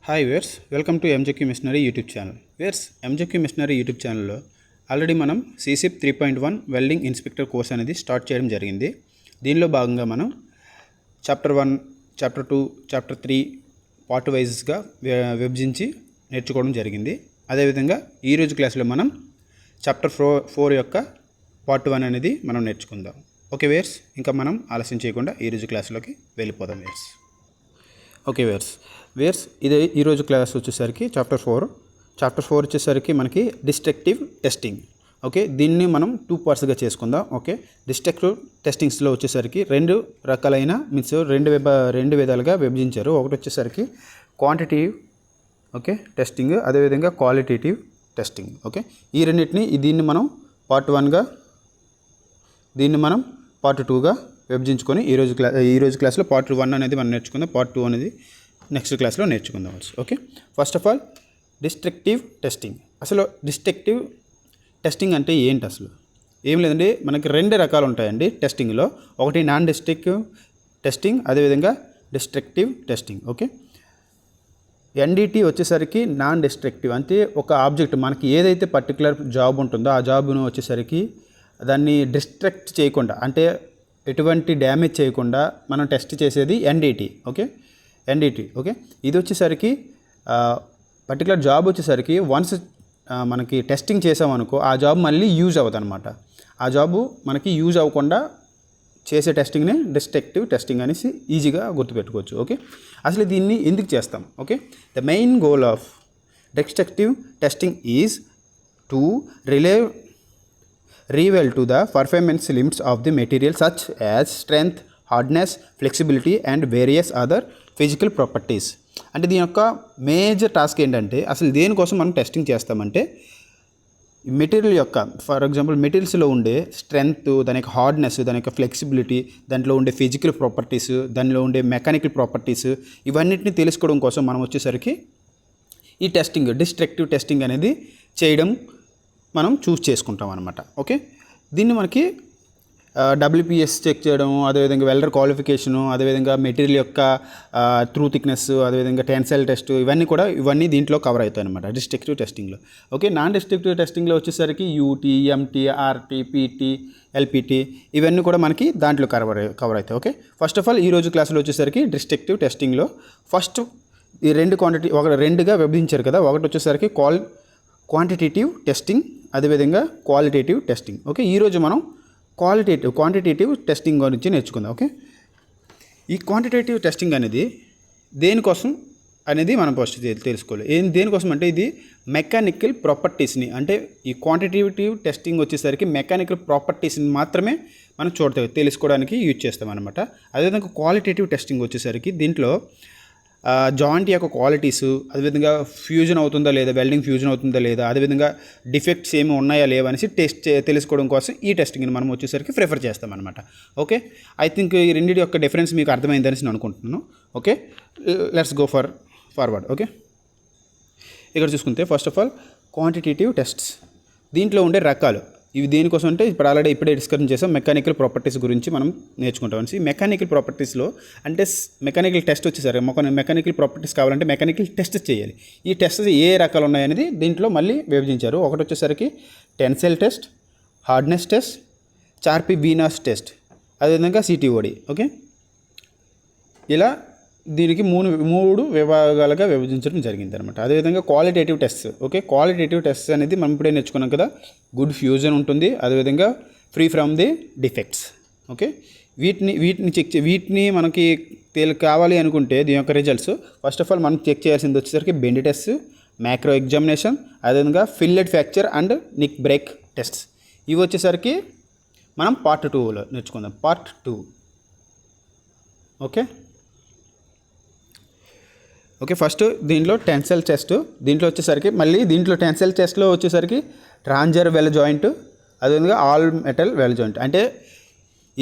Hi viewers welcome to MJQ missionary YouTube channel. Viewers MJQ missionary YouTube ఛానల్లో already మనం CSIP 3.1 welding inspector course అనేది start చేయడం జరిగింది. దీనిలో భాగంగా మనం చాప్టర్ 1, చాప్టర్ 2, చాప్టర్ 3 పార్ట్ వైజ్గా విభజించి నేర్చుకోవడం జరిగింది. అదేవిధంగా ఈరోజు క్లాస్లో మనం చాప్టర్ 4 యొక్క పార్ట్ 1 అనేది మనం నేర్చుకుందాం. ఓకే వేర్స్, ఇంకా మనం ఆలస్యం చేయకుండా ఈరోజు క్లాస్లోకి వెళ్ళిపోదాం వేర్స్. ఓకే వేర్స్ ఇది ఈరోజు క్లాస్ వచ్చేసరికి చాప్టర్ 4 వచ్చేసరికి మనకి డిస్ట్రక్టివ్ టెస్టింగ్. ఓకే, దీన్ని మనం 2 పార్ట్స్గా చేసుకుందాం. ఓకే, డిస్ట్రక్టివ్ టెస్టింగ్స్లో వచ్చేసరికి రెండు రకాలైన రెండు విధాలుగా విభజించారు. ఒకటి వచ్చేసరికి క్వాంటిటేటివ్ టెస్టింగ్, అదేవిధంగా క్వాలిటేటివ్ టెస్టింగ్. ఓకే, ఈ రెండింటిని దీన్ని మనం పార్ట్ 1గా, దీన్ని మనం పార్ట్ 2గా విభజించుకొని ఈరోజు క్లాస్లో పార్ట్ 1 అనేది మనం నేర్చుకుందాం. పార్ట్ 2 అనేది నెక్స్ట్ క్లాస్లో నేర్చుకుందాం. Okay, first of all destructive testing. అసలు డిస్ట్రక్టివ్ టెస్టింగ్ అంటే ఏంటి? అసలు ఏం లేదండి, మనకి రెండు రకాలు ఉంటాయండి టెస్టింగ్లో. ఒకటి నాన్ డిస్ట్రక్టివ్ టెస్టింగ్, అదేవిధంగా డిస్ట్రక్టివ్ టెస్టింగ్. ఓకే, NDT వచ్చేసరికి నాన్ డిస్ట్రక్టివ్, అంటే ఒక ఆబ్జెక్ట్ మనకి ఏదైతే పర్టికులర్ జాబ్ ఉంటుందో ఆ జాబ్ను వచ్చేసరికి దాన్ని డిస్ట్రక్ట్ చేయకుండా, అంటే ఎటువంటి డ్యామేజ్ చేయకుండా మనం టెస్ట్ చేసేది NDT. ఓకే, ఇది వచ్చేసరికి పర్టికులర్ జాబ్ వచ్చేసరికి వన్స్ మనకి టెస్టింగ్ చేసామనుకో ఆ జాబ్ మళ్ళీ యూజ్ అవ్వదు అనమాట. ఆ జాబు మనకి యూజ్ అవ్వకుండా చేసే టెస్టింగ్ని డిస్ట్రక్టివ్ టెస్టింగ్ అనేసి ఈజీగా గుర్తుపెట్టుకోవచ్చు. ఓకే, అసలు దీన్ని ఎందుకు చేస్తాం? Okay, the main goal of destructive testing is to reveal to the performance limits of the material such as strength, hardness, flexibility and various other physical properties. అంటే దీని యొక్క మేజర్ టాస్క్ ఏంటంటే, అసలు దేనికోసం మనం టెస్టింగ్ చేస్తామంటే మెటీరియల్ యొక్క, for example మెటీరియల్స్లో ఉండే స్ట్రెంగ్త్, దాని యొక్క హార్డ్నెస్, దాని యొక్క ఫ్లెక్సిబిలిటీ, దాంట్లో ఉండే ఫిజికల్ ప్రాపర్టీస్, దానిలో ఉండే మెకానికల్ ప్రాపర్టీస్, ఇవన్నిటిని తెలుసుకోవడం కోసం మనం వచ్చేసరికి ఈ టెస్టింగ్ డిస్ట్రక్టివ్ టెస్టింగ్ అనేది చేయడం మనం చూస్ చేసుకుంటాం అనమాట. ఓకే, దీన్ని మనకి WPS చెక్ చేయడం, అదేవిధంగా వెల్డర్ క్వాలిఫికేషను, అదేవిధంగా మెటీరియల్ యొక్క త్రూ థిక్నెస్, అదేవిధంగా టెన్సైల్ టెస్ట్, ఇవన్నీ దీంట్లో కవర్ అవుతాయి అనమాట డిస్ట్రక్టివ్ టెస్టింగ్లో. ఓకే, నాన్ డిస్ట్రక్టివ్ టెస్టింగ్లో వచ్చేసరికి UT, MT, RT, PT, LPT ఇవన్నీ కూడా మనకి దాంట్లో కవర్ అవుతాయి. ఓకే, ఫస్ట్ ఆఫ్ ఆల్ ఈరోజు క్లాసులో వచ్చేసరికి డిస్ట్రక్టివ్ టెస్టింగ్లో ఫస్ట్ ఈ రెండుగా విభజించారు కదా. ఒకటి వచ్చేసరికి క్వాంటిటేటివ్ టెస్టింగ్, అదేవిధంగా క్వాలిటేటివ్ టెస్టింగ్. ఓకే, ఈరోజు మనం క్వాంటిటేటివ్ టెస్టింగ్ గురించి నేర్చుకుందాం. ఓకే, ఈ క్వాంటిటేటివ్ టెస్టింగ్ అనేది దేనికోసం అనేది మనం ఫస్ట్ తెలుసుకోవాలి. దేనికోసం అంటే ఇది మెకానికల్ ప్రాపర్టీస్ని, అంటే ఈ క్వాంటిటేటివ్ టెస్టింగ్ వచ్చేసరికి మెకానికల్ ప్రాపర్టీస్ని మాత్రమే మనం తెలుసుకోవడానికి యూజ్ చేస్తాం అనమాట. అదేవిధంగా క్వాలిటేటివ్ టెస్టింగ్ వచ్చేసరికి దీంట్లో జాయింట్ యొక్క క్వాలిటీస్, అదేవిధంగా ఫ్యూజన్ అవుతుందా లేదా, వెల్డింగ్ ఫ్యూజన్ అవుతుందా లేదా, అదేవిధంగా డిఫెక్ట్స్ ఏమి ఉన్నాయా లేవా అనేసి తెలుసుకోవడం కోసం ఈ టెస్టింగ్ని మనం వచ్చేసరికి ప్రిఫర్ చేస్తామన్నమాట. ఓకే, ఐ థింక్ ఈ రెండింటి యొక్క డిఫరెన్స్ మీకు అర్థమైందని నేను అనుకుంటున్నాను. Okay, let's go forward. Okay, ఇక్కడ చూసుకుంటే first of all quantitative tests, దీంట్లో ఉండే రకాలు ఇవి దేనికోసం అంటే ఇప్పుడే డిస్కషన్ చేసాం. మెకానికల్ ప్రాపర్టీస్ గురించి మనం నేర్చుకుంటాం. మెకానికల్ ప్రాపర్టీస్లో అంటే మెకానికల్ టెస్ట్ వచ్చేసరి మెకానికల్ ప్రాపర్టీస్ కావాలంటే మెకానికల్ టెస్ట్ చేయాలి. ఈ టెస్ట్ ఏ రకాలు ఉన్నాయనేది దీంట్లో మళ్ళీ విభజించారు. ఒకటి వచ్చేసరికి tensile test, hardness test, Charpy V notch test, అదేవిధంగా CTOD. ఓకే, ఇలా దీనికి మూడు విభాగాలుగా విభజించడం జరిగింది అనమాట. అదేవిధంగా qualitative test. Okay, qualitative test అనేది మనం ఇప్పుడే నేర్చుకున్నాం కదా. గుడ్ ఫ్యూజన్ ఉంటుంది, అదేవిధంగా free from the defects. Okay, వీటిని మనకి కావాలి అనుకుంటే దీని యొక్క రిజల్ట్స్ ఫస్ట్ ఆఫ్ ఆల్ మనం చెక్ చేయాల్సింది వచ్చేసరికి బెండ్ టెస్ట్, మ్యాక్రో ఎగ్జామినేషన్, అదేవిధంగా fillet fracture and nick break test. ఇవి వచ్చేసరికి మనం పార్ట్ 2లో నేర్చుకుందాం. పార్ట్ 2. ఓకే, ఫస్ట్ దీంట్లో టెన్సైల్ టెస్ట్. దీంట్లో టెన్సైల్ టెస్ట్లో వచ్చేసరికి ట్రాన్జర్ వెల్ జాయింట్, అదేవిధంగా ఆల్ మెటల్ వెల్ జాయింట్. అంటే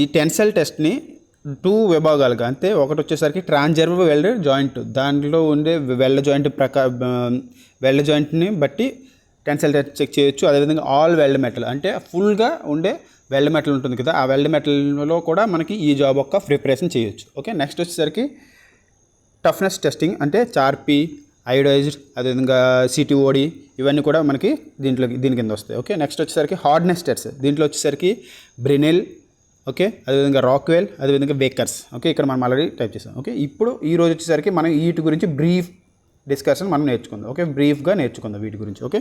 ఈ టెన్సైల్ టెస్ట్ని 2 విభాగాలుగా, అంటే ఒకటి వచ్చేసరికి ట్రాన్జర్ వెల్డ్ జాయింట్, దాంట్లో ఉండే వెల్డ్ జాయింట్ని బట్టి టెన్సైల్ టెస్ట్ చెక్ చేయొచ్చు. అదేవిధంగా ఆల్ వెల్డ్ మెటల్, అంటే ఫుల్గా ఉండే వెల్డ్ మెటల్ ఉంటుంది కదా, ఆ వెల్డ్ మెటల్లో కూడా మనకి ఈ జాబ్ యొక్క ప్రిపరేషన్ చేయొచ్చు. ఓకే, నెక్స్ట్ వచ్చేసరికి టఫ్నెస్ టెస్టింగ్, అంటే చార్పీ, అయోడైజ్డ్, అదేవిధంగా సిటీఓడి, ఇవన్నీ కూడా మనకి దీని కింద వస్తాయి. ఓకే, నెక్స్ట్ వచ్చేసరికి హార్డ్నెస్ టెస్ట్. దీంట్లో వచ్చేసరికి బ్రినెల్, ఓకే, అదేవిధంగా రాక్వెల్, అదేవిధంగా బేకర్స్. ఓకే, ఇక్కడ మనం ఆల్రెడీ టైప్ చేసాం. ఓకే, ఇప్పుడు ఈ రోజు వచ్చేసరికి మనం వీటి గురించి బ్రీఫ్ డిస్కషన్ మనం నేర్చుకుందాం. ఓకే, బ్రీఫ్గా నేర్చుకుందాం వీటి గురించి. ఓకే,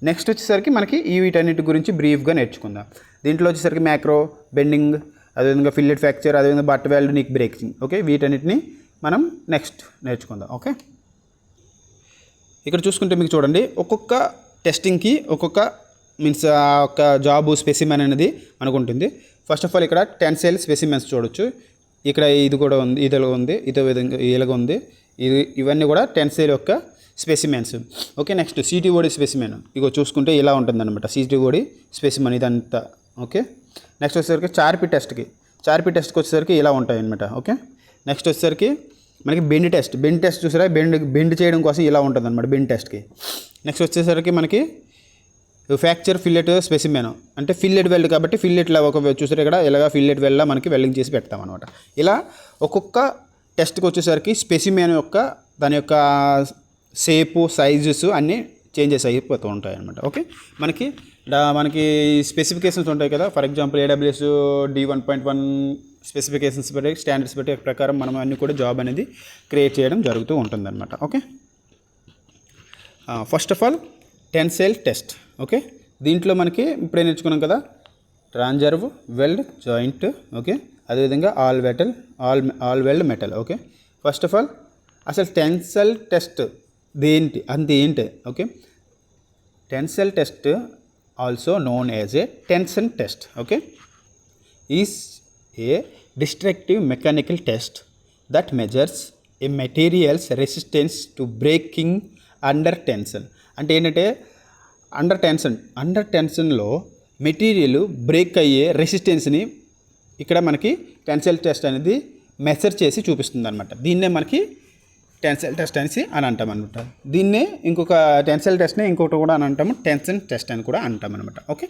నెక్స్ట్ వచ్చేసరికి మనకి వీటన్నిటి గురించి బ్రీఫ్గా నేర్చుకుందాం. దీంట్లో వచ్చేసరికి మ్యాక్రో, బెండింగ్, అదేవిధంగా ఫిల్లెట్ ఫ్రాక్చర్, అదేవిధంగా butt weld, nick breaking. Okay, వీటన్నిటిని మనం నెక్స్ట్ నేర్చుకుందాం. ఓకే, ఇక్కడ చూసుకుంటే మీకు చూడండి, ఒక్కొక్క టెస్టింగ్కి ఒక్కొక్క మీన్స్ ఒక జాబు స్పెసిమెన్ అనేది మనకు ఉంటుంది. ఫస్ట్ ఆఫ్ ఆల్ ఇక్కడ టెన్సైల్ స్పెసిమెన్స్ చూడొచ్చు. ఇక్కడ ఇది కూడా ఉంది, ఇదిలో ఉంది, ఇదే విధంగా ఇలాగ ఉంది. ఇవన్నీ కూడా టెన్సైల్ యొక్క specimens. Okay, next CTOD specimen. ఇగో చూసుకుంటే ఇలా ఉంటుంది అనమాట సిటీఓడి స్పెసిమెన్ ఇదంతా. ఓకే, నెక్స్ట్ వచ్చేసరికి చార్పీ టెస్ట్కి వచ్చేసరికి ఇలా ఉంటాయి అనమాట. ఓకే, నెక్స్ట్ వచ్చేసరికి మనకి బెండ్ టెస్ట్ చూసారా, బెండ్ చేయడం కోసం ఇలా ఉంటుంది అనమాట బెండ్ టెస్ట్కి. నెక్స్ట్ వచ్చేసరికి మనకి ఫ్రాక్చర్ ఫిల్లెట్ స్పెసిమెన్, అంటే ఫిల్లెట్ వెల్డ్ కాబట్టి ఫిల్లెట్లా ఒక చూసారు ఇక్కడ ఇలాగా ఫిల్లెట్ వెల్డ్లా మనకి వెల్డింగ్ చేసి పెడతాం అనమాట. ఇలా ఒక్కొక్క టెస్ట్కి వచ్చేసరికి స్పెసిమెన్ యొక్క దాని యొక్క షేపు, సైజెస్ అన్నీ చేంజెస్ అయిపోతూ ఉంటాయి అనమాట. ఓకే, మనకి స్పెసిఫికేషన్స్ ఉంటాయి కదా. For example AWS D1.1 specifications బట్టి, స్టాండర్డ్స్ బట్టి ప్రకారం మనం అన్నీ కూడా జాబ్ అనేది క్రియేట్ చేయడం జరుగుతూ ఉంటుందన్నమాట. Okay, first of all tensile test. Okay, దీంట్లో మనకి ఇప్పుడే నేర్చుకున్నాం కదా, ట్రాన్జర్వ్ వెల్డ్ జాయింట్. ఓకే, అదేవిధంగా all weld metal. Okay, first of all అసలు టెన్సైల్ టెస్ట్ ఏంటి? Okay, tensile test also known as a tension test. Okay, is a destructive mechanical test that measures a material's resistance to breaking under tension. అంటే ఏంటంటే under టెన్షన్లో material break అయ్యే రెసిస్టెన్స్ని ఇక్కడ మనకి tensile test అనేది measure చేసి చూపిస్తుంది అనమాట. దీన్నే మనకి టెన్సైల్ టెస్ట్ అనేసి అని అంటాం అనమాట. దీన్నే ఇంకొక టెన్సైల్ టెస్ట్ని ఇంకొకటి కూడా అని అంటాము, టెన్షన్ టెస్ట్ అని కూడా అంటాం అనమాట. Okay,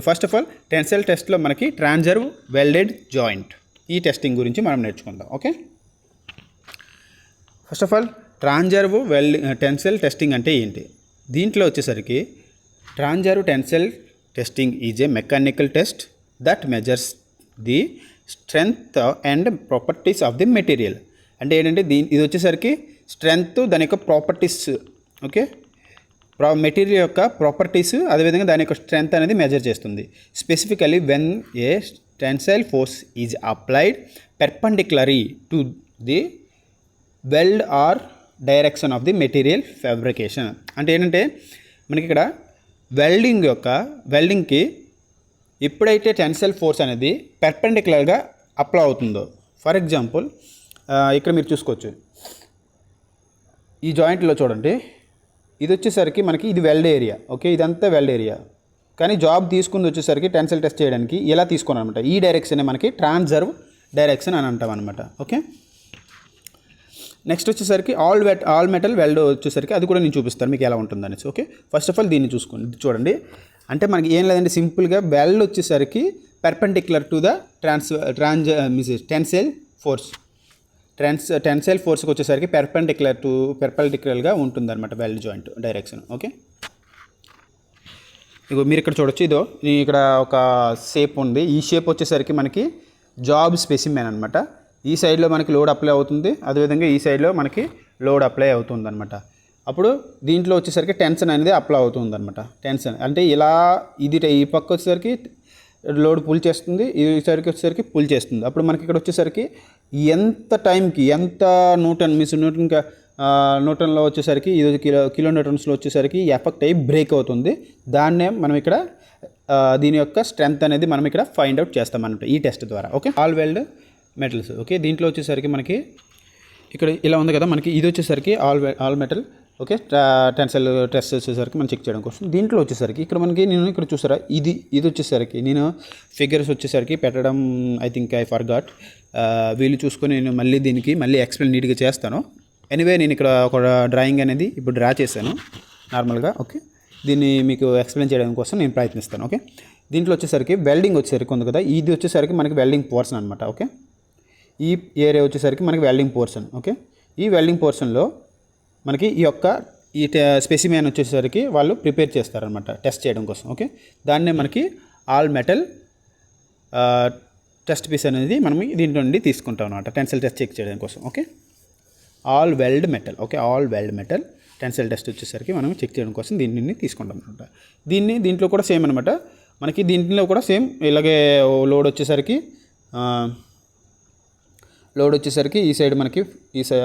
first of all tensile టెస్ట్లో మనకి ట్రాన్జర్వ్ వెల్డెడ్ జాయింట్ ఈ టెస్టింగ్ గురించి మనం నేర్చుకుందాం. Okay, first of all transverse tensile testing అంటే ఏంటి? దీంట్లో వచ్చేసరికి transverse tensile testing is a mechanical test that measures the strength and properties of the material. అంటే ఏంటంటే ఇది వచ్చేసరికి స్ట్రెంగ్త్, దాని యొక్క ప్రాపర్టీస్. ఓకే, మెటీరియల్ యొక్క ప్రాపర్టీస్, అదేవిధంగా దాని యొక్క స్ట్రెంగ్త్ అనేది మెజర్ చేస్తుంది. Specifically when a tensile force is applied perpendicularly to the weld or direction of the material fabrication. అంటే ఏంటంటే మనకి ఇక్కడ వెల్డింగ్కి ఎప్పుడైతే టెన్సైల్ ఫోర్స్ అనేది పెర్పెండిక్యులర్గా అప్లై అవుతుందో, ఫర్ ఎగ్జాంపుల్ ఇక్కడ మీరు చూసుకోవచ్చు, ఈ జాయింట్లో చూడండి, ఇది వచ్చేసరికి మనకి ఇది వెల్డ్ ఏరియా. ఓకే, ఇదంతా వెల్డ్ ఏరియా. కానీ జాబ్ తీసుకుంది వచ్చేసరికి టెన్సైల్ టెస్ట్ చేయడానికి ఎలా తీసుకున్నాం అనమాట, ఈ డైరెక్షన్ మనకి ట్రాన్జర్వ్ డైరెక్షన్ అని అంటాం అనమాట. ఓకే, నెక్స్ట్ వచ్చేసరికి ఆల్ మెటల్ వెల్డ్ వచ్చేసరికి అది కూడా నేను చూపిస్తాను మీకు ఎలా ఉంటుందనేసి. ఓకే, ఫస్ట్ ఆఫ్ ఆల్ దీన్ని చూడండి. అంటే మనకి ఏం లేదంటే సింపుల్గా వెల్డ్ వచ్చేసరికి perpendicular to the tensile force. Tensile ఫోర్స్కి వచ్చేసరికి పెర్పెండిక్యులర్గా ఉంటుంది అనమాట వెల్డ్ జాయింట్ డైరెక్షన్. ఓకే, ఇగో మీరు ఇక్కడ చూడొచ్చు, ఇక్కడ ఒక షేప్ ఉంది. ఈ షేప్ వచ్చేసరికి మనకి జాబ్ స్పెసిమెన్ అనమాట. ఈ సైడ్లో మనకి లోడ్ అప్లై అవుతుంది, అదేవిధంగా ఈ సైడ్లో మనకి లోడ్ అప్లై అవుతుంది అనమాట. అప్పుడు దీంట్లో వచ్చేసరికి టెన్షన్ అనేది అప్లై అవుతుంది అనమాట. టెన్షన్ అంటే ఇలా ఈ పక్క వచ్చేసరికి లోడ్ పుల్ చేస్తుంది, ఈ సైడ్కి వచ్చేసరికి పుల్ చేస్తుంది. అప్పుడు మనకి ఇక్కడ వచ్చేసరికి ఎంత టైంకి ఎంత న్యూటన్లో వచ్చేసరికి ఇది కిలో న్యూటన్స్లో వచ్చేసరికి ఎఫెక్ట్ అయ్యి బ్రేక్ అవుతుంది. దాన్నే మనం ఇక్కడ దీని యొక్క స్ట్రెంగ్త్ అనేది మనం ఇక్కడ ఫైండ్ అవుట్ చేస్తాం అన్నమాట ఈ టెస్ట్ ద్వారా. Okay, all weld metals. Okay, దీంట్లో వచ్చేసరికి మనకి ఇక్కడ ఇలా ఉంది కదా, మనకి ఇది వచ్చేసరికి all metal. Okay, tensile test వచ్చేసరికి మనం చెక్ చేయడం కోసం. దీంట్లో వచ్చేసరికి ఇక్కడ మనకి నేను ఇక్కడ చూసారా, ఇది వచ్చేసరికి నేను ఫిగర్స్ వచ్చేసరికి పెట్టడం ఐ థింక్ ఐ ఫర్గాట్. వీళ్ళు చూసుకొని నేను దీనికి మళ్ళీ ఎక్స్ప్లెయిన్ నీట్గా చేస్తాను. ఎనీవే నేను ఇక్కడ ఒక డ్రాయింగ్ అనేది ఇప్పుడు డ్రా చేశాను నార్మల్గా. ఓకే, దీన్ని మీకు ఎక్స్ప్లెయిన్ చేయడం కోసం నేను ప్రయత్నిస్తాను. ఓకే, దీంట్లో వచ్చేసరికి వెల్డింగ్ వచ్చేసరికి ఉంది కదా, ఇది వచ్చేసరికి మనకి వెల్డింగ్ పోర్షన్ అనమాట. ఓకే, ఈ ఏరియా వచ్చేసరికి మనకి వెల్డింగ్ పోర్షన్. ఓకే, ఈ వెల్డింగ్ పోర్షన్లో మనకి ఈ స్పెసిమెన్ వచ్చేసరికి వాళ్ళు ప్రిపేర్ చేస్తారనమాట టెస్ట్ చేయడం కోసం. ఓకే, దాన్నే మనకి ఆల్ మెటల్ టెస్ట్ పీస్ అనేది మనం దీంట్లో నుండి తీసుకుంటాం అనమాట టెన్సైల్ టెస్ట్ చెక్ చేయడం కోసం. Okay, all weld metal. Okay, all weld metal tensile test వచ్చేసరికి మనం చెక్ చేయడం కోసం దీన్ని తీసుకుంటాం అనమాట. దీంట్లో కూడా సేమ్ అనమాట. మనకి దీంట్లో కూడా సేమ్ ఇలాగే లోడ్ వచ్చేసరికి ఈ సైడ్ మనకి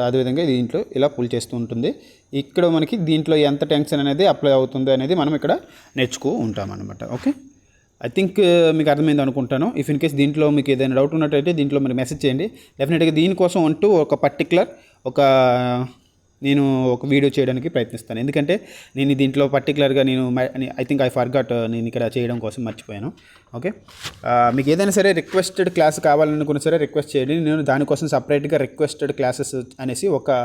అదేవిధంగా దీంట్లో ఇలా పుల్ చేస్తూ ఉంటుంది. ఇక్కడ మనకి దీంట్లో ఎంత టెన్షన్ అనేది అప్లై అవుతుంది అనేది మనం ఇక్కడ ఉంటాం అనమాట. ఓకే, ఐ థింక్ మీకు అర్థమైంది అనుకుంటాను. ఇఫ్ ఇన్ కేస్ దీంట్లో మీకు ఏదైనా డౌట్ ఉన్నట్టయితే దీంట్లో మీరు మెసేజ్ చేయండి. డెఫినెట్గా దీనికోసం అంటూ ఒక పర్టికులర్ నేను ఒక వీడియో చేయడానికి ప్రయత్నిస్తాను. ఎందుకంటే నేను దీంట్లో పర్టికులర్గా ఐ థింక్ ఐ ఫర్గాట్ నేను ఇక్కడ చేయడం కోసం మర్చిపోయాను. ఓకే, మీకు ఏదైనా సరే రిక్వెస్టెడ్ క్లాస్ కావాలనుకున్నా సరే రిక్వెస్ట్ చేయండి. నేను దానికోసం సపరేట్గా రిక్వెస్టెడ్ క్లాసెస్ అనేసి ఒక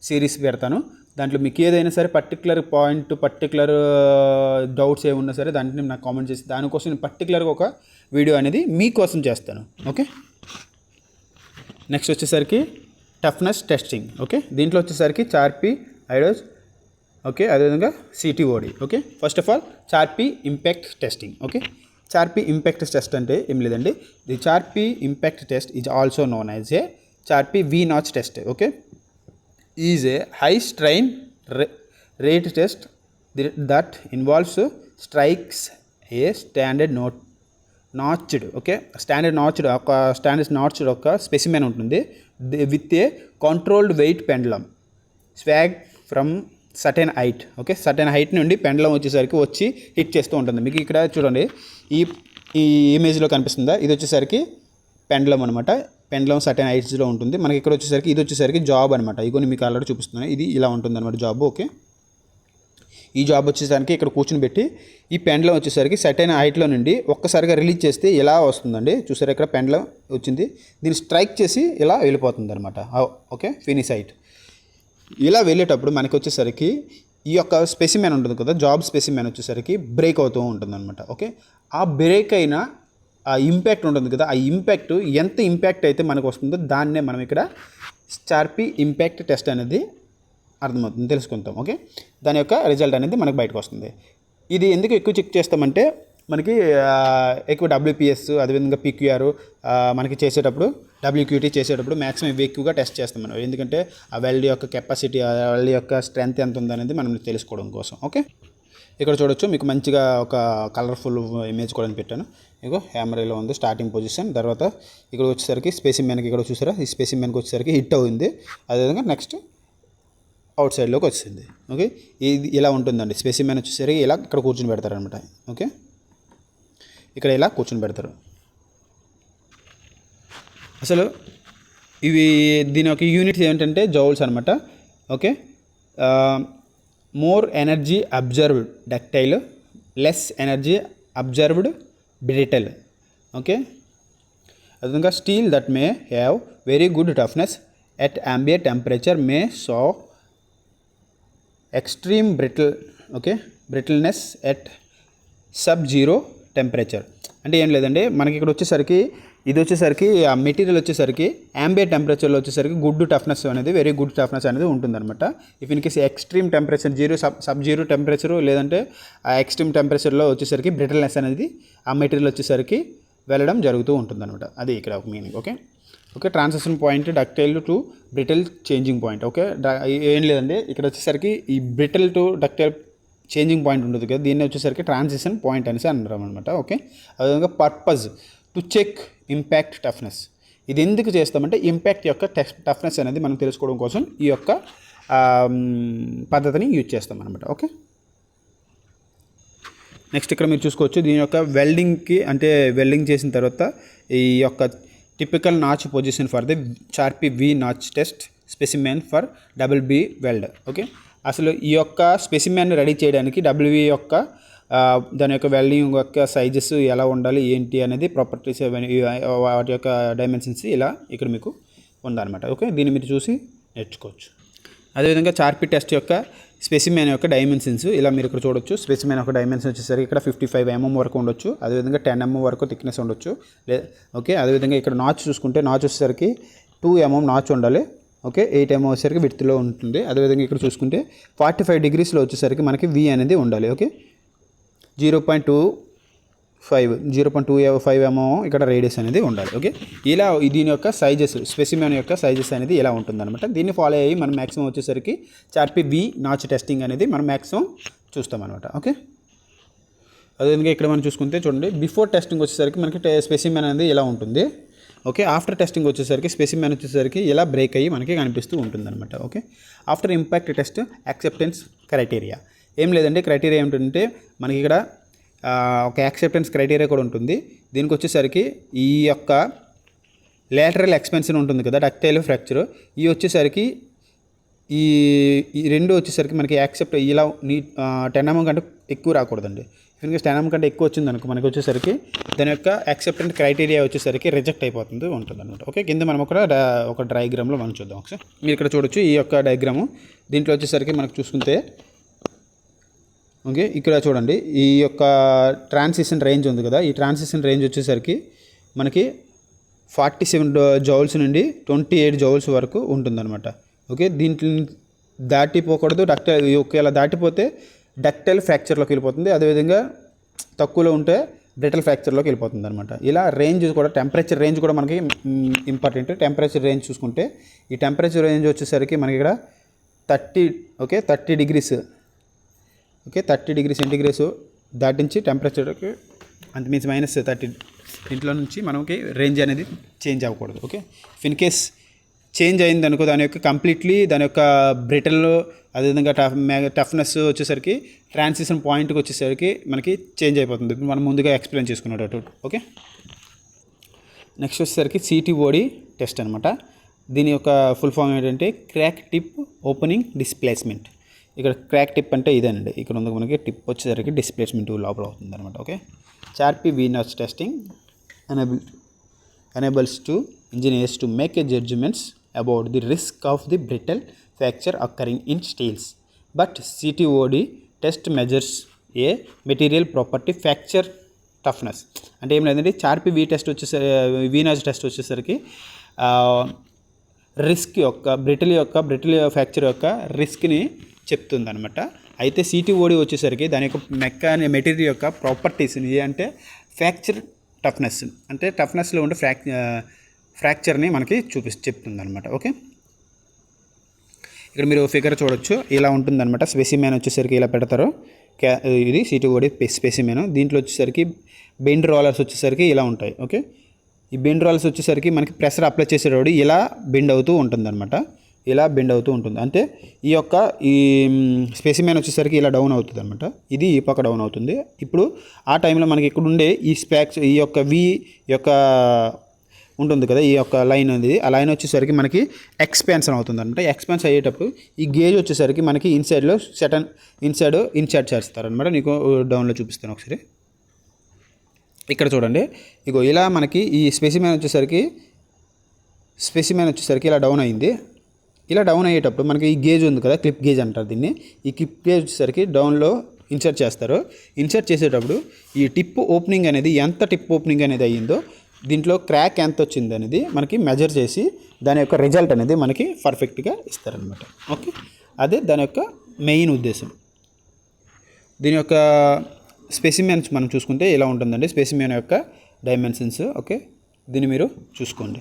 సిరీస్ పెడతాను. దాంట్లో మీకు ఏదైనా సరే పర్టికులర్ డౌట్స్ ఏమున్నా సరే దాంట్లో నాకు కామెంట్ చేసి దానికోసం నేను పర్టికులర్గా ఒక వీడియో అనేది మీకోసం చేస్తాను. ఓకే, నెక్స్ట్ వచ్చేసరికి టఫ్నెస్ టెస్టింగ్. ఓకే, దీంట్లో వచ్చేసరికి చార్పీ ఐడోజ్. ఓకే, అదేవిధంగా CTOD. Okay, first of all Charpy impact testing. Okay, Charpy impact test అంటే ఏం లేదండి. The Charpy impact test is also known as a Charpy V notch test. Okay, is a high strain rate test that involves strikes a standard notched. Okay, standard notched ఒక specimen ఉంటుంది with a controlled weight pendulum swung from certain height. Okay, certain height నుండి పెండలం వచ్చి hit చేస్తూ ఉంటుంది. మీకు ఇక్కడ చూడండి ఈ ఇమేజ్లో కనిపిస్తుందా, ఇది వచ్చేసరికి పెండలం అనమాట. పెండలం సర్టెన్ హైట్స్లో ఉంటుంది. మనకి ఇక్కడ ఇది వచ్చేసరికి జాబ్ అనమాట. ఇగోని మీకు ఆల్రెడీ చూపిస్తున్నాను. ఇది ఇలా ఉంటుంది అనమాట జాబ్. ఓకే, ఈ జాబ్ వచ్చేసరికి ఇక్కడ కూర్చుని పెట్టి ఈ పెండలం వచ్చేసరికి సర్టెన్ హైట్లో నుండి ఒక్కసారిగా రిలీజ్ చేస్తే ఇలా వస్తుందండి. చూసారు, ఇక్కడ పెండలం వచ్చింది, దీన్ని స్ట్రైక్ చేసి ఇలా వెళ్ళిపోతుంది అనమాట. Okay, finish height. ఇలా వెళ్ళేటప్పుడు మనకి వచ్చేసరికి ఈ యొక్క స్పెసిమెన్ ఉంటుంది కదా, జాబ్ స్పెసిమెన్ వచ్చేసరికి బ్రేక్ అవుతూ ఉంటుంది అనమాట. ఓకే, ఆ బ్రేక్ అయిన ఆ ఇంపాక్ట్ ఉంటుంది కదా, ఆ ఇంపాక్ట్ ఎంత ఇంపాక్ట్ అయితే మనకు వస్తుందో దాన్నే మనం ఇక్కడ చార్పీ ఇంపాక్ట్ టెస్ట్ అనేది అర్థమవుతుంది, తెలుసుకుంటాం. ఓకే, దాని యొక్క రిజల్ట్ అనేది మనకు బయటకు వస్తుంది. ఇది ఎందుకు ఎక్కువ చెక్ చేస్తామంటే మనకి ఎక్కువ డబ్ల్యూపీఎస్ అదేవిధంగా పీక్యూఆర్ మనకి చేసేటప్పుడు డబ్ల్యూక్యూటీ చేసేటప్పుడు మ్యాక్సిమం ఇవి ఎక్కువగా టెస్ట్ చేస్తాం మనం. ఎందుకంటే ఆ వెల్డ్ యొక్క కెపాసిటీ, ఆ వెల్డ్ యొక్క స్ట్రెంత్ ఎంత ఉందనేది మనం తెలుసుకోవడం కోసం. ఓకే, ఇక్కడ చూడొచ్చు మీకు మంచిగా ఒక కలర్ఫుల్ ఇమేజ్ కూడా పెట్టాను. ఇగో హ్యామరీలో ఉంది స్టార్టింగ్ పొజిషన్. తర్వాత ఇక్కడ వచ్చేసరికి స్పెసిమెన్కి ఇక్కడ చూసారా, ఈ స్పెసిమెన్కి వచ్చేసరికి హిట్ అవుతుంది. అదేవిధంగా నెక్స్ట్ అవుట్ సైడ్లోకి వచ్చింది. ఓకే, ఇది ఇలా ఉంటుందండి. స్పెసిమెన్ వచ్చేసరికి ఇలా ఇక్కడ కూర్చొని పెడతారు అనమాట. ఓకే, ఇక్కడ ఇలా కూర్చొని పెడతారు. అసలు దీని యొక్క యూనిట్స్ ఏంటంటే జౌల్స్ అనమాట. Okay, more energy observed ductile, less energy observed brittle. Okay, అదేవిధంగా steel that may have very good toughness at ambient temperature may so extreme brittleness at sub zero temperature. అంటే ఏం లేదండి, మనకి ఇక్కడ ఇది వచ్చేసరికి ఆ మెటీరియల్ వచ్చేసరికి ambient టెంపరేచర్లో వచ్చేసరికి వెరీ గుడ్ టఫ్నెస్ అనేది ఉంటుందన్నమాట. If in case extreme temperature sub-zero temperature లేదంటే ఆ ఎక్స్ట్రీమ్ టెంపరేచర్లో వచ్చేసరికి బ్రిటిల్నెస్ అనేది ఆ మెటీరియల్ వచ్చేసరికి వెళ్ళడం జరుగుతూ ఉంటుందన్నమాట. అది ఇక్కడ ఒక meaning. Okay, transition point ductile to brittle changing point. Okay, ఏం లేదండి, ఇక్కడ వచ్చేసరికి ఈ brittle to ductile changing point ఉంటుంది కదా, దీన్ని వచ్చేసరికి ట్రాన్సిషన్ పాయింట్ అనేసి అంటారు అనమాట. ఓకే, అదేవిధంగా purpose to check impact toughness. ఇది ఎందుకు చేస్తామంటే ఇంపాక్ట్ యొక్క టఫ్నెస్ అనేది మనం తెలుసుకోవడం కోసం ఈ యొక్క పద్ధతిని యూజ్ చేస్తాం అనమాట. ఓకే, నెక్స్ట్ ఇక్కడ మీరు చూసుకోవచ్చు దీని యొక్క వెల్డింగ్ చేసిన తర్వాత ఈ యొక్క typical notch position for the Charpy V notch test specimen for WB weld. Okay, అసలు ఈ యొక్క స్పెసిమెన్ రెడీ చేయడానికి WB యొక్క దాని యొక్క వెల్డింగ్ యొక్క సైజెస్ ఎలా ఉండాలి ఏంటి అనేది ప్రాపర్టీస్ వాటి యొక్క డైమెన్షన్స్ ఇలా ఇక్కడ మీకు ఉందన్నమాట. ఓకే, దీన్ని మీరు చూసి నేర్చుకోవచ్చు. అదేవిధంగా చార్పీ టెస్ట్ యొక్క స్పెసిమెన్ యొక్క డైమెన్షన్స్ ఇలా మీరు ఇక్కడ చూడొచ్చు. స్పెసిమెన్ యొక్క డైమెన్షన్ వచ్చేసరికి ఇక్కడ 55 mm వరకు ఉండొచ్చు, అదేవిధంగా 10 mm వరకు థిక్నెస్ ఉండొచ్చు. ఓకే, అదేవిధంగా ఇక్కడ నాచ్ చూసుకుంటే నాచ్ వచ్చేసరికి 2 mm నాచ్ ఉండాలి. ఓకే 8 mm వచ్చేసరికి విడ్త్లో ఉంటుంది. అదేవిధంగా ఇక్కడ చూసుకుంటే 45 degreesలో వచ్చేసరికి మనకి వి అనేది ఉండాలి. ఓకే 0.25 mm ఇక్కడ రేడియస్ అనేది ఉండాలి. ఓకే ఇలా దీని యొక్క సైజెస్ స్పెసిమెన్ యొక్క సైజెస్ అనేది ఇలా ఉంటుందన్నమాట. దీన్ని ఫాలో అయ్యి మనం మ్యాక్సిమం వచ్చేసరికి చార్పి వి నాచ్ టెస్టింగ్ అనేది మనం మ్యాక్సిమం చూస్తామన్నమాట. ఓకే అదేవిధంగా ఇక్కడ మనం చూసుకుంటే చూడండి, బిఫోర్ టెస్టింగ్ వచ్చేసరికి మనకి స్పెసిమెన్ అనేది ఇలా ఉంటుంది. ఓకే ఆఫ్టర్ టెస్టింగ్ వచ్చేసరికి స్పెసిమెన్ వచ్చేసరికి ఇలా బ్రేక్ అయ్యి మనకి కనిపిస్తూ ఉంటుందన్నమాట. Okay after impact test acceptance criteria ఏం లేదండి, క్రైటీరియా ఏమిటంటే మనకి ఇక్కడ ఒక యాక్సెప్టెన్స్ క్రైటీరియా కూడా ఉంటుంది. దీనికి వచ్చేసరికి ఈ యొక్క లేటరల్ ఎక్స్పెన్షన్ ఉంటుంది కదా, డక్టైల్ ఫ్రాక్చర్, ఈ వచ్చేసరికి ఈ రెండు వచ్చేసరికి మనకి యాక్సెప్ట్ ఇలా 10 mm కంటే ఎక్కువ రాకూడదండి. ఎందుకంటే 10 mm కంటే ఎక్కువ వచ్చింది అనుకో మనకి వచ్చేసరికి దాని యొక్క యాక్సెప్టెంట్ క్రైటీరియా వచ్చేసరికి రిజెక్ట్ అయిపోతుంది ఉంటుంది అనమాట. ఓకే కింద మనం ఒక డయాగ్రామ్లో మనం చూద్దాం ఒకసారి. మీరు ఇక్కడ చూడొచ్చు ఈ యొక్క డయాగ్రాము. దీంట్లో వచ్చేసరికి మనకు చూసుకుంటే ఓకే ఇక్కడ చూడండి ఈ యొక్క ట్రాన్సిషన్ రేంజ్ ఉంది కదా, ఈ ట్రాన్సిషన్ రేంజ్ వచ్చేసరికి మనకి 47 జౌల్స్ నుండి 28 జౌల్స్ వరకు ఉంటుందన్నమాట. ఓకే దీంట్లో దాటిపోకూడదు. ఒకవేళ దాటిపోతే డక్టైల్ ఫ్రాక్చర్లోకి వెళ్ళిపోతుంది. అదేవిధంగా తక్కువలో ఉంటే బ్రిటల్ ఫ్రాక్చర్లోకి వెళ్ళిపోతుంది అనమాట. ఇలా రేంజ్ కూడా టెంపరేచర్ రేంజ్ కూడా మనకి ఇంపార్టెంట్. టెంపరేచర్ రేంజ్ చూసుకుంటే ఈ టెంపరేచర్ రేంజ్ వచ్చేసరికి మనకి ఇక్కడ 30 degrees ఓకే 30 degrees సెంటీగ్రేడ్స్ దాటించి టెంపరేచర్కి అంత మీన్స్ -30 దీంట్లో నుంచి మనకి రేంజ్ అనేది చేంజ్ అవ్వకూడదు. ఓకే ఇన్ కేస్ చేంజ్ అయింది అనుకో దాని యొక్క కంప్లీట్లీ దాని యొక్క బ్రిటల్ అదేవిధంగా టఫ్నెస్ వచ్చేసరికి ట్రాన్సిషన్ పాయింట్కి వచ్చేసరికి మనకి చేంజ్ అయిపోతుంది. మనం ముందుగా ఎక్స్ప్లెయిన్ చేసుకున్నట్టు. ఓకే నెక్స్ట్ వచ్చేసరికి CTOD టెస్ట్ అనమాట. దీని యొక్క ఫుల్ ఫామ్ ఏంటంటే క్రాక్ టిప్ ఓపెనింగ్ డిస్ప్లేస్మెంట్. ఇక్కడ క్రాక్ టిప్ అంటే ఇదేనండి, ఇక్కడ ఉంది మనకి టిప్ వచ్చేసరికి డిస్ప్లేస్మెంట్ లోపల అవుతుంది అనమాట. Okay Charpy V notch testing enables to engineers to make a judgments about the risk of the brittle fracture occurring in steels, but CTOD test measures a material property fracture toughness. అంటే ఏం లేదండి, చార్పి వి test వచ్చేసరికి వీనాజ్ test వచ్చేసరికి risk యొక్క brittle fracture యొక్క రిస్క్ని చెప్తుంది అనమాట. అయితే CTOD వచ్చేసరికి దాని యొక్క మెటీరియల్ యొక్క ప్రాపర్టీస్ని అంటే ఫ్రాక్చర్ టఫ్నెస్ అంటే టఫ్నెస్లో ఉండే ఫ్రాక్చర్ని మనకి చెప్తుంది అనమాట. ఓకే ఇక్కడ మీరు ఫిగర్ చూడొచ్చు, ఇలా ఉంటుందన్నమాట. స్పెసిమెన్ వచ్చేసరికి ఇలా పెడతారు, ఇది CTOD స్పెసిమెన్. దీంట్లో వచ్చేసరికి బెండ్ రోలర్స్ వచ్చేసరికి ఇలా ఉంటాయి. ఓకే ఈ బెండ్ రోలర్స్ వచ్చేసరికి మనకి ప్రెషర్ అప్లై చేసేటప్పుడు ఇలా బెండ్ అవుతూ ఉంటుంది అనమాట. ఇలా బెండ్ అవుతూ ఉంటుంది అంటే ఈ స్పెసిమెన్ వచ్చేసరికి ఇలా డౌన్ అవుతుంది అనమాట. ఇది ఈ పక్క డౌన్ అవుతుంది. ఇప్పుడు ఆ టైంలో మనకి ఇక్కడ ఉండే ఈ యొక్క వి యొక్క ఉంటుంది కదా, ఈ యొక్క లైన్ అనేది ఆ లైన్ వచ్చేసరికి మనకి ఎక్స్పాన్షన్ అవుతుంది అనమాట. ఎక్స్పాన్స్ అయ్యేటప్పుడు ఈ గేజ్ వచ్చేసరికి మనకి ఇన్సైడ్లో ఇన్సర్ట్ చేస్తారనమాట. నీకు డౌన్లో చూపిస్తాను ఒకసారి. ఇక్కడ చూడండి, ఇగో ఇలా మనకి ఈ స్పెసిమెన్ వచ్చేసరికి ఇలా డౌన్ అయింది. ఇలా డౌన్ అయ్యేటప్పుడు మనకి ఈ గేజ్ ఉంది కదా, క్లిప్ గేజ్ అంటారు దీన్ని. ఈ క్లిప్ గేజ్ వచ్చేసరికి డౌన్లో ఇన్సర్ట్ చేస్తారు. ఇన్సర్ట్ చేసేటప్పుడు ఈ టిప్ ఓపెనింగ్ అనేది అయ్యిందో దీంట్లో క్రాక్ ఎంత వచ్చింది అనేది మనకి మెజర్ చేసి దాని యొక్క రిజల్ట్ అనేది మనకి పర్ఫెక్ట్గా ఇస్తారనమాట. ఓకే అదే దాని యొక్క మెయిన్ ఉద్దేశం. దీని యొక్క స్పెసిమెన్స్ మనం చూసుకుంటే ఇలా ఉంటుందండి, స్పెసిమెన్ యొక్క డైమెన్షన్స్. ఓకే దీన్ని మీరు చూసుకోండి.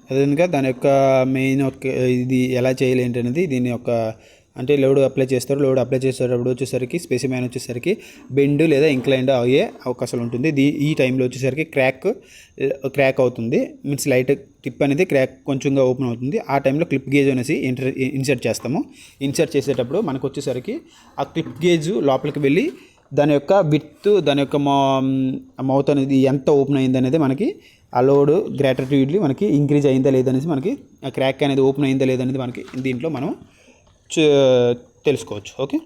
అదేవిధంగా దాని యొక్క మెయిన్ ఇది ఎలా చేయాలి ఏంటనేది దీని యొక్క అంటే లోడ్ అప్లై చేస్తారు. లోడ్ అప్లై చేసేటప్పుడు వచ్చేసరికి స్పెసిమెన్ వచ్చేసరికి బెండ్ లేదా ఇంక్లైన్డ్ అయ్యే అవకాశాలు ఉంటుంది. ఈ టైంలో వచ్చేసరికి క్రాక్ అవుతుంది, మీన్స్ లైట్ టిప్ అనేది క్రాక్ కొంచెంగా ఓపెన్ అవుతుంది. ఆ టైంలో క్లిప్ గేజ్ అనేసి ఇన్సర్ట్ చేస్తాము. ఇన్సర్ట్ చేసేటప్పుడు మనకు వచ్చేసరికి ఆ క్లిప్ గేజ్ లోపలికి వెళ్ళి దాని యొక్క విడ్త్ దాని యొక్క మౌత్ అనేది ఎంత ఓపెన్ అయింది అనేది మనకి ఆ లోడ్ గ్రాటిట్యూడ్లీ మనకి ఇంక్రీజ్ అయిందా లేదనేసి మనకి ఆ క్రాక్ అనేది ఓపెన్ అయిందా లేదనేది మనకి దీంట్లో మనం తెలుసుకోవచ్చు. ఓకే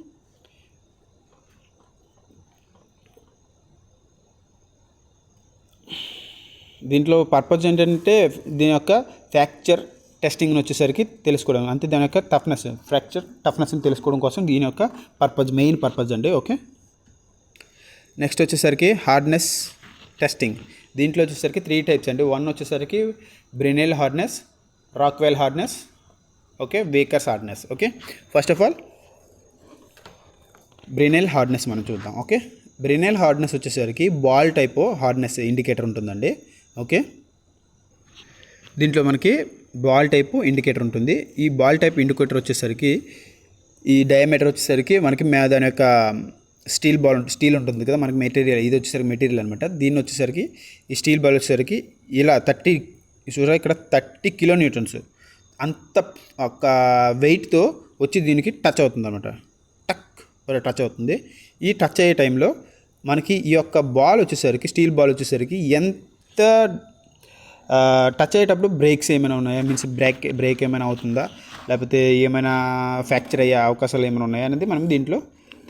దీంట్లో పర్పస్ ఏంటంటే దీని యొక్క ఫ్రాక్చర్ టెస్టింగ్ని వచ్చేసరికి తెలుసుకోవడం, అంతే దాని యొక్క ఫ్రాక్చర్ టఫ్నెస్ని తెలుసుకోవడం కోసం దీని యొక్క మెయిన్ పర్పస్ అండి. ఓకే నెక్స్ట్ వచ్చేసరికి హార్డ్నెస్ టెస్టింగ్. దీంట్లో వచ్చేసరికి 3 టైప్స్ అండి. 1 వచ్చేసరికి Brinell hardness Rockwell hardness, okay, Vickers hardness. Okay, first of all Brinell hardness మనం చూద్దాం. ఓకే, బ్రినెల్ హార్డ్నెస్ వచ్చేసరికి బాల్ టైప్ హార్డ్నెస్ ఇండికేటర్ ఉంటుందండి. ఓకే, దీంట్లో మనకి బాల్ టైప్ ఇండికేటర్ ఉంటుంది. ఈ బాల్ టైప్ ఇండికేటర్ వచ్చేసరికి ఈ డయామీటర్ వచ్చేసరికి మనకి దాని యొక్క స్టీల్ ఉంటుంది కదా మనకి మెటీరియల్, ఇది వచ్చేసరికి మెటీరియల్ అనమాట. దీన్ని వచ్చేసరికి ఈ స్టీల్ బాల్ వచ్చేసరికి ఇలా 30 ఇక్కడ 30 కిలో న్యూటన్స్ అంత ఒక వెయిట్తో వచ్చి దీనికి టచ్ అవుతుంది అనమాట. టచ్ అవుతుంది. ఈ టచ్ అయ్యే టైంలో మనకి ఈ యొక్క బాల్ వచ్చేసరికి స్టీల్ బాల్ వచ్చేసరికి ఎంత టచ్ అయ్యేటప్పుడు బ్రేక్స్ ఏమైనా ఉన్నాయా, మీన్స్ బ్రేక్ ఏమైనా అవుతుందా, లేకపోతే ఏమైనా ఫ్రాక్చర్ అయ్యే అవకాశాలు ఏమైనా ఉన్నాయా అనేది మనం దీంట్లో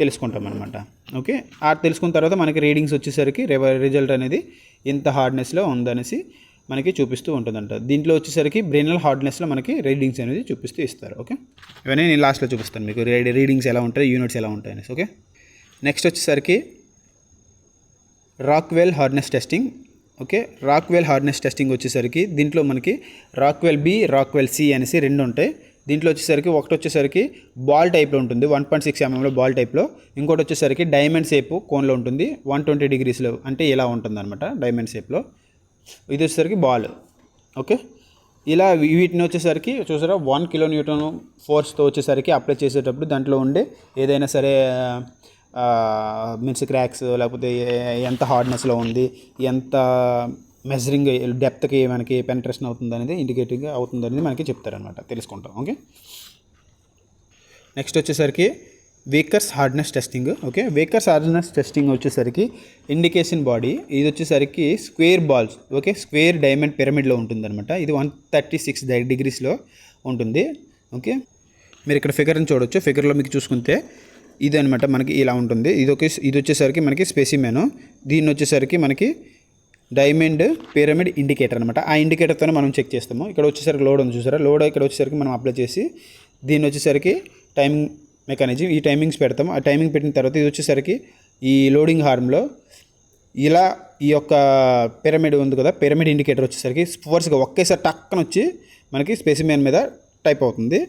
తెలుసుకుంటాం అనమాట. ఓకే, ఆ తెలుసుకున్న తర్వాత మనకి రీడింగ్స్ వచ్చేసరికి రిజల్ట్ అనేది ఎంత హార్డ్నెస్లో ఉందనేసి మనకి చూపిస్తూ ఉంటుందంట. దీంట్లో వచ్చేసరికి బ్రెయినల్ హార్డ్నెస్లో మనకి రీడింగ్స్ అనేది చూపిస్తూ ఇస్తారు. ఓకే, ఇవన్నీ నేను లాస్ట్లో చూపిస్తాను మీకు రీడింగ్స్ ఎలా ఉంటాయి, యూనిట్స్ ఎలా ఉంటాయి అనేసి. ఓకే, నెక్స్ట్ వచ్చేసరికి Rockwell hardness testing. Okay, Rockwell hardness testing వచ్చేసరికి దీంట్లో మనకి రాక్వెల్ బి, రాక్వెల్ సి అనేసి రెండు ఉంటాయి. దీంట్లో వచ్చేసరికి ఒకటి వచ్చేసరికి బాల్ టైప్లో ఉంటుంది, 1.6 mm బాల్ టైప్లో. ఇంకోటి వచ్చేసరికి డైమండ్ షేప్ కోన్లో ఉంటుంది, 120 degreesలో, అంటే ఇలా ఉంటుంది అనమాట డైమండ్ షేప్లో. ఇది వచ్చేసరికి బాల్. ఓకే, ఇలా వీటిని వచ్చేసరికి చూసారా 1 kN ఫోర్స్తో వచ్చేసరికి అప్లై చేసేటప్పుడు దాంట్లో ఉండే ఏదైనా సరే మీన్స్ క్రాక్స్, లేకపోతే ఎంత హార్డ్నెస్లో ఉంది, ఎంత మెజరింగ్ డెప్త్కి మనకి పెనట్రేషన్ అవుతుంది అనేది ఇండికేటింగ్ అవుతుంది అనేది మనకి చెప్తారనమాట, తెలుసుకుంటాం. ఓకే, నెక్స్ట్ వచ్చేసరికి Vickers hardness testing. Okay, Vickers hardness testing వచ్చేసరికి ఇండికేషన్ బాడీ, ఇది వచ్చేసరికి square balls, okay, square diamond పిరమిడ్లో ఉంటుందన్నమాట. ఇది 136 degreesలో ఉంటుంది. ఓకే, మీరు ఇక్కడ ఫిగర్ని చూడొచ్చు. ఫిగర్లో మీకు చూసుకుంటే ఇది అనమాట మనకి ఇలా ఉంటుంది. ఇది వచ్చేసరికి మనకి స్పెసిమెన్. దీన్ని వచ్చేసరికి మనకి డైమండ్ పిరమిడ్ ఇండికేటర్ అనమాట. ఆ ఇండికేటర్తోనే మనం చెక్ చేస్తాము. ఇక్కడ వచ్చేసరికి లోడ్ ఉంది చూసారా, లోడ్ ఇక్కడ వచ్చేసరికి మనం అప్లై చేసి దీన్ని వచ్చేసరికి టైమింగ్ మెకానిజం, ఈ టైమింగ్స్ పెడతాము. ఆ టైమింగ్ పెట్టిన తర్వాత ఇది వచ్చేసరికి ఈ లోడింగ్ హార్మ్లో ఇలా ఈ యొక్క పిరమిడ్ ఉంది కదా, పిరమిడ్ ఇండికేటర్ వచ్చేసరికి ఫోర్స్గా ఒకేసారి టక్కన వచ్చి మనకి స్పెసిమెన్ మీద టైప్ అవుతుంది.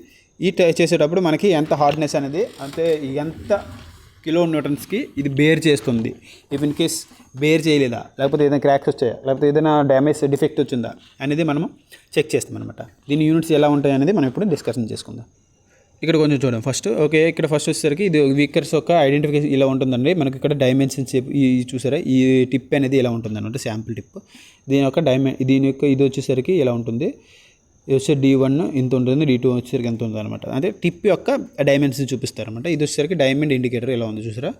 ఈ చేసేటప్పుడు మనకి ఎంత హార్డ్నెస్ అనేది, అంటే ఎంత కిలో న్యూటన్స్కి ఇది బేర్ చేస్తుంది, ఇఫ్ ఇన్ కేస్ బేర్ చేయలేదా, లేకపోతే ఏదైనా క్రాక్స్ వచ్చాయా, లేకపోతే ఏదైనా డ్యామేజ్ డిఫెక్ట్ వచ్చిందా అనేది మనము చెక్ చేస్తాం అనమాట. దీని యూనిట్స్ ఎలా ఉంటాయి అనేది మనం ఇప్పుడు డిస్కషన్ చేసుకుందాం. ఇక్కడ కొంచెం చూడండి ఫస్ట్. ఓకే, ఇక్కడ ఫస్ట్ వచ్చేసరికి ఇది వీకర్స్ యొక్క ఐడెంటిఫికేషన్ ఇలా ఉంటుందండి. మనకి ఇక్కడ డైమెన్షన్స్ ఈ చూసారా, ఈ టిప్ అనేది ఇలా ఉంటుంది అనమాట, శాంపుల్ టిప్. దీని యొక్క ఇది వచ్చేసరికి ఇలా ఉంటుంది. ఇది వచ్చే D1 ఇంత ఉంటుంది, D2 వచ్చేసరికి ఎంత ఉంటుంది అనమాట. అంటే టిప్ యొక్క డైమెన్షన్ చూపిస్తారు అనమాట. ఇది వచ్చేసరికి డైమండ్ ఇండికేటర్ ఇలా ఉంది చూసారా.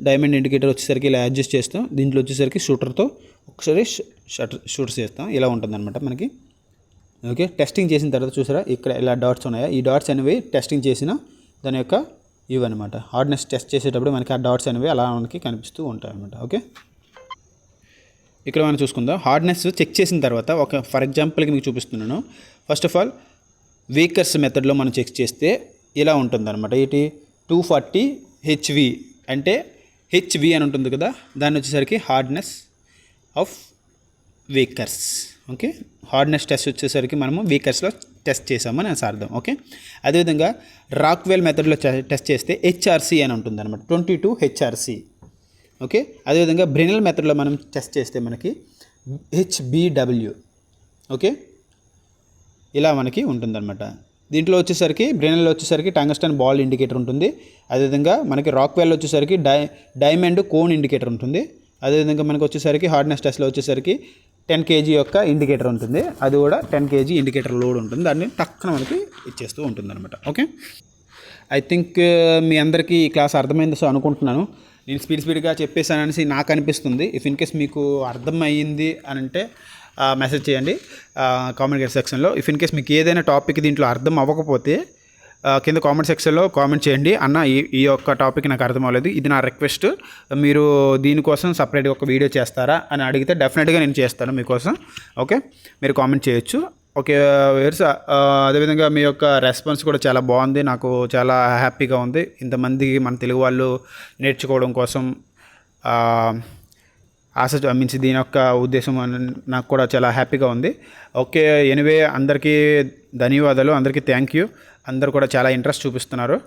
డైమండ్ ఇండికేటర్ వచ్చేసరికి ఇలా అడ్జస్ట్ చేస్తాం. దీంట్లో వచ్చేసరికి షూటర్తో ఒకసారి షూట్ చేస్తాం, ఇలా ఉంటుంది అనమాట మనకి. ఓకే, టెస్టింగ్ చేసిన తర్వాత చూసారా ఇక్కడ ఇలా డాట్స్ ఉన్నాయా, ఈ డాట్స్ అనేవి టెస్టింగ్ చేసిన దాని యొక్క ఇవి అనమాట. హార్డ్నెస్ టెస్ట్ చేసేటప్పుడు మనకి ఆ డాట్స్ అనేవి అలా మనకి కనిపిస్తూ ఉంటాయి అనమాట. ఓకే, ఇక్కడ మనం చూసుకుందాం. హార్డ్నెస్ చెక్ చేసిన తర్వాత ఒక ఫర్ ఎగ్జాంపుల్కి మీకు చూపిస్తున్నాను. ఫస్ట్ ఆఫ్ ఆల్ వేకర్స్ మెథడ్లో మనం చెక్ చేస్తే ఇలా ఉంటుంది అనమాట. ఏంటి 240 HV, అంటే HV అని ఉంటుంది కదా, దాన్ని వచ్చేసరికి hardness of Vickers. Okay, hardness test వచ్చేసరికి మనము వేకర్స్లో టెస్ట్ చేసామని అర్థం. ఓకే, అదేవిధంగా రాక్వెల్ మెథడ్లో టెస్ట్ చేస్తే HRC అని ఉంటుంది అనమాట, 22 HRC. ఓకే, అదేవిధంగా బ్రెనెల్ మెథడ్లో మనం టెస్ట్ చేస్తే మనకి HBW. ఓకే, ఇలా మనకి ఉంటుందన్నమాట. దీంట్లో వచ్చేసరికి బ్రెనెల్లో వచ్చేసరికి టంగస్టన్ బాల్ ఇండికేటర్ ఉంటుంది. అదేవిధంగా మనకి రాక్వెల్ వచ్చేసరికి డైమండ్ కోన్ ఇండికేటర్ ఉంటుంది. అదేవిధంగా మనకు వచ్చేసరికి హార్డ్నెస్ టెస్ట్లో వచ్చేసరికి 10 kg యొక్క ఇండికేటర్ ఉంటుంది. అది కూడా 10 kg ఇండికేటర్ లోడ్ ఉంటుంది, దాన్ని టక్కున మనకి ఇచ్చేస్తూ ఉంటుంది అనమాట. ఓకే, ఐ థింక్ మీ అందరికీ ఈ క్లాస్ అర్థమైంది సో అనుకుంటున్నాను. నేను స్పీడ్గా చెప్పేసాను అనేసి నాకు అనిపిస్తుంది. ఇఫ్ ఇన్ కేస్ మీకు అర్థమయ్యింది అని అంటే మెసేజ్ చేయండి కామెంట్ సెక్షన్లో. ఇఫ్ ఇన్ కేస్ మీకు ఏదైనా టాపిక్ దీంట్లో అర్థం అవ్వకపోతే కింద కామెంట్ సెక్షన్లో కామెంట్ చేయండి. అన్న ఈ యొక్క టాపిక్ నాకు అర్థం అవ్వలేదు, ఇది నా రిక్వెస్ట్, మీరు దీనికోసం సపరేట్గా ఒక వీడియో చేస్తారా అని అడిగితే డెఫినెట్గా నేను చేస్తాను మీకోసం. ఓకే, మీరు కామెంట్ చేయొచ్చు. ఓకే వేర్స్, అదేవిధంగా మీ యొక్క రెస్పాన్స్ కూడా చాలా బాగుంది, నాకు చాలా హ్యాపీగా ఉంది. ఇంతమంది మన తెలుగు వాళ్ళు నేర్చుకోవడం కోసం ఆశ మీన్స్ దీని యొక్క ఉద్దేశం నాకు కూడా చాలా హ్యాపీగా ఉంది. ఓకే, ఎనివే అందరికీ ధన్యవాదాలు, అందరికీ థ్యాంక్ యూ. అందరు కూడా చాలా ఇంట్రెస్ట్ చూపిస్తున్నారు.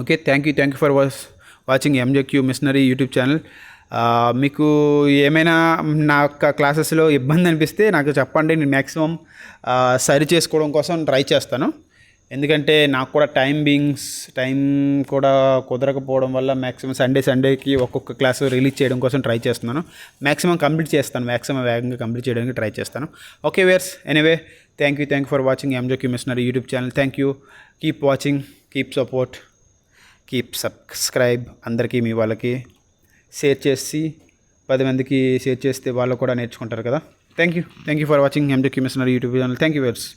Okay, thank you for watching MJQ machinery YouTube channel. మీకు ఏమైనా నా యొక్క క్లాసెస్లో ఇబ్బంది అనిపిస్తే నాకు చెప్పండి, నేను మ్యాక్సిమం సరి చేసుకోవడం కోసం ట్రై చేస్తాను. ఎందుకంటే నాకు కూడా టైం కూడా కుదరకపోవడం వల్ల మ్యాక్సిమం సండేకి ఒక్కొక్క క్లాసు రిలీజ్ చేయడం కోసం ట్రై చేస్తున్నాను. మ్యాక్సిమం వేగంగా కంప్లీట్ చేయడానికి ట్రై చేస్తాను. Okay viewers, anyway thank you for watching MJQ machinery YouTube channel. Thank you. Keep watching, keep support, keep subscribe. అందరికీ మీ వాళ్ళకి షేర్ చేసి 10 మందికి షేర్ చేస్తే వాళ్ళు కూడా నేర్చుకుంటారు కదా. Thank you for watching MJQ machinery YouTube channel. Thank you wears.